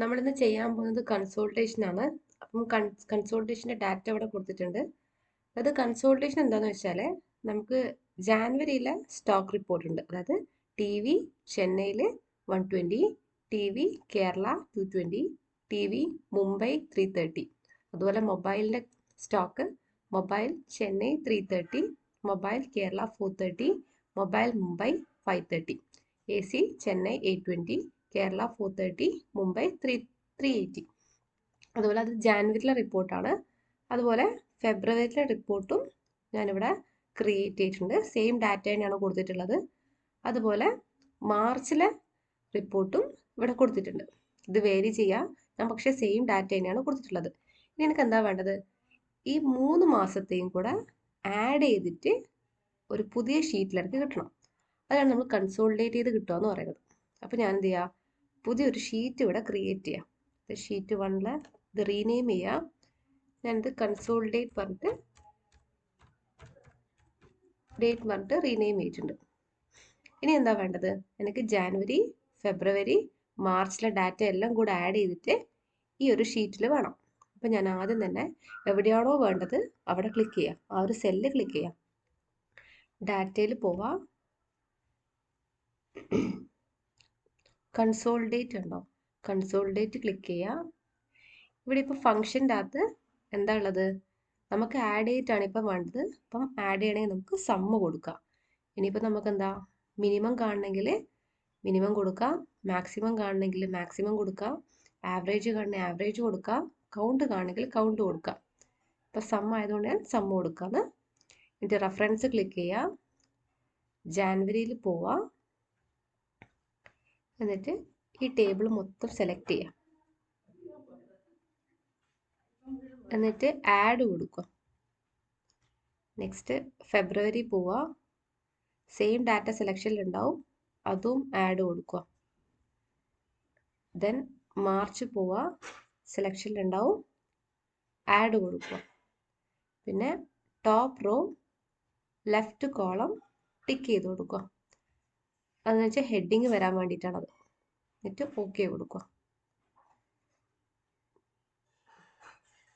നമ്മളിന്ന് ചെയ്യാൻ പോകുന്നത് കൺസോൾട്ടേഷൻ ആണ്. അപ്പം കൺസോൾട്ടേഷൻ്റെ ഡാറ്റ ഇവിടെ കൊടുത്തിട്ടുണ്ട്. അത് കൺസോൾട്ടേഷൻ എന്താണെന്ന് വെച്ചാൽ നമുക്ക് ജാനുവരിയിലെ സ്റ്റോക്ക് റിപ്പോർട്ട് ഉണ്ട്. അതായത് ടി വി ചെന്നൈയിൽ 120, T V Kerala 220, T V Mumbai 330. അതുപോലെ മൊബൈലിൻ്റെ stock mobile Chennai 330, mobile Kerala 430, mobile Mumbai 530, A C Chennai 820, Kerala 430, Mumbai 380. അതുപോലെ അത് ജാനുവരിയിലെ റിപ്പോർട്ടാണ്. അതുപോലെ ഫെബ്രുവരിയിലെ റിപ്പോർട്ടും ഞാനിവിടെ ക്രിയേറ്റ് ചെയ്തിട്ടുണ്ട്. സെയിം ഡാറ്റ തന്നെയാണ് കൊടുത്തിട്ടുള്ളത്. അതുപോലെ മാർച്ചിലെ റിപ്പോർട്ടും ഇവിടെ കൊടുത്തിട്ടുണ്ട്. ഇത് വേരി ചെയ്യാം, ഞാൻ പക്ഷേ സെയിം ഡാറ്റ തന്നെയാണ് കൊടുത്തിട്ടുള്ളത്. ഇനി എനിക്ക് എന്താ വേണ്ടത്, ഈ 3 മാസത്തെയും കൂടെ ആഡ് ചെയ്തിട്ട് ഒരു പുതിയ ഷീറ്റിലേക്ക് കിട്ടണം. അതാണ് നമ്മൾ കൺസോളിഡേറ്റ് ചെയ്ത് കിട്ടുക എന്ന് പറയുന്നത്. അപ്പോൾ ഞാൻ എന്ത് ചെയ്യുക, പുതിയൊരു ഷീറ്റ് ഇവിടെ ക്രിയേറ്റ് ചെയ്യാം. ഷീറ്റ് 1 ഇത് റീനെയിം ചെയ്യാം. ഞാനിത് കൺസോളിഡേറ്റ് പറഞ്ഞിട്ട് റീനെയിം ചെയ്തിട്ടുണ്ട്. ഇനി എന്താ വേണ്ടത്, എനിക്ക് ജാനുവരി ഫെബ്രുവരി മാർച്ചിലെ ഡാറ്റ എല്ലാം കൂടെ ആഡ് ചെയ്തിട്ട് ഈ ഒരു ഷീറ്റിൽ വേണം. അപ്പം ഞാൻ ആദ്യം തന്നെ എവിടെയാണോ വേണ്ടത് അവിടെ ക്ലിക്ക് ചെയ്യാം. ആ ഒരു സെല്ല് ക്ലിക്ക് ചെയ്യാം. ഡാറ്റയിൽ പോവാം. കൺസോളിഡേറ്റ് ഉണ്ടോ, കൺസോളിഡേറ്റ് ക്ലിക്ക് ചെയ്യാം. ഇവിടെ ഇപ്പോൾ ഫംഗ്ഷൻ്റെ അകത്ത് എന്താ ഉള്ളത്, നമുക്ക് ആഡ് ചെയ്തിട്ടാണ് ഇപ്പം വേണ്ടത്. അപ്പം ആഡ് ചെയ്യണമെങ്കിൽ നമുക്ക് സമ്മ് കൊടുക്കാം. ഇനിയിപ്പോൾ നമുക്ക് എന്താ, മിനിമം കാണണമെങ്കിൽ മിനിമം കൊടുക്കാം, മാക്സിമം കാണണമെങ്കിൽ മാക്സിമം കൊടുക്കാം, ആവറേജ് കാണണമെങ്കിൽ ആവറേജ് കൊടുക്കാം, കൗണ്ട് കാണണമെങ്കിൽ കൗണ്ട് കൊടുക്കാം. ഇപ്പം സമ്മ് ആയതുകൊണ്ട് ഞാൻ സമ്മ് കൊടുക്കാമെന്ന്. എന്നിട്ട് റെഫറൻസ് ക്ലിക്ക് ചെയ്യാം. ജാനുവരിയിൽ പോവാം. എന്നിട്ട് ഈ ടേബിൾ മൊത്തം സെലക്ട് ചെയ്യാം. എന്നിട്ട് ആഡ് കൊടുക്കുക. നെക്സ്റ്റ് ഫെബ്രുവരി പോവുക. സെയിം ഡാറ്റ സെലക്ഷനിലുണ്ടാവും, അതും ആഡ് കൊടുക്കുക. ദെൻ മാർച്ച് പോവുക, സെലക്ഷനിലുണ്ടാവും, ആഡ് കൊടുക്കുക. പിന്നെ top row left column tick ചെയ്ത് കൊടുക്കുക. അതെന്ന് വെച്ചാൽ ഹെഡിങ് വരാൻ വേണ്ടിയിട്ടാണത്. എന്നിട്ട് ഓക്കെ കൊടുക്കുക.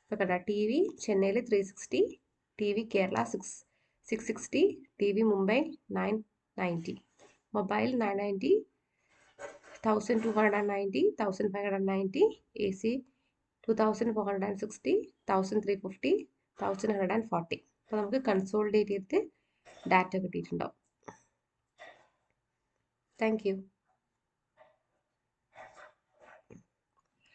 ഇപ്പോൾ കണ്ട ടി വി ചെന്നൈയിൽ 360, T V Kerala 660, T V Mumbai 990, mobile 990, 1290, 1590, A C 2460, 1350, 1140. അപ്പോൾ നമുക്ക് കൺസോളിഡേറ്റ് ചെയ്തിട്ട് ഡാറ്റ കിട്ടിയിട്ടുണ്ടാവും. Thank U.